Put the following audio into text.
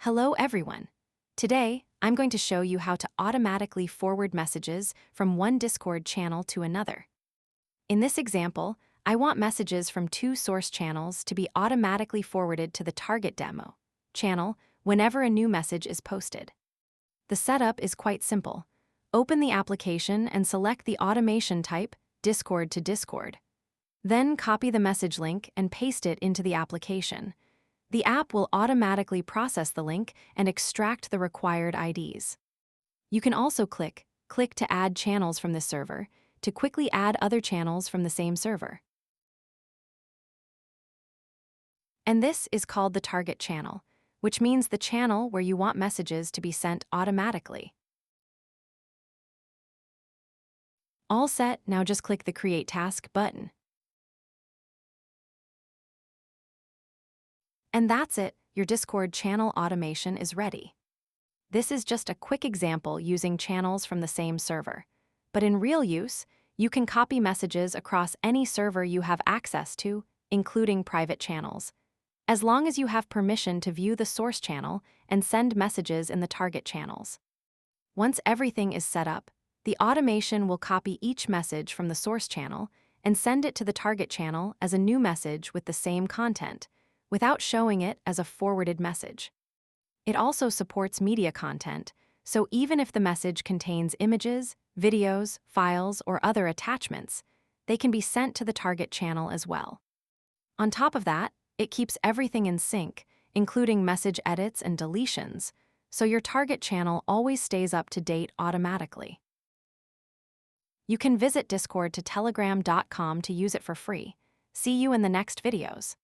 Hello everyone. Today, I'm going to show you how to automatically forward messages from one Discord channel to another. In this example, I want messages from two source channels to be automatically forwarded to the target demo channel whenever a new message is posted. The setup is quite simple. Open the application and select the automation type, Discord to Discord. Then copy the message link and paste it into the application. The app will automatically process the link and extract the required IDs. You can also click to add channels from this server to quickly add other channels from the same server. And this is called the target channel, which means the channel where you want messages to be sent automatically. All set, now just click the Create Task button. And that's it, your Discord channel automation is ready. This is just a quick example using channels from the same server. But in real use, you can copy messages across any server you have access to, including private channels, as long as you have permission to view the source channel and send messages in the target channels. Once everything is set up, the automation will copy each message from the source channel and send it to the target channel as a new message with the same content, without showing it as a forwarded message. It also supports media content, so even if the message contains images, videos, files, or other attachments, they can be sent to the target channel as well. On top of that, it keeps everything in sync, including message edits and deletions, so your target channel always stays up to date automatically. You can visit Discord to telegram.com to use it for free. See you in the next videos.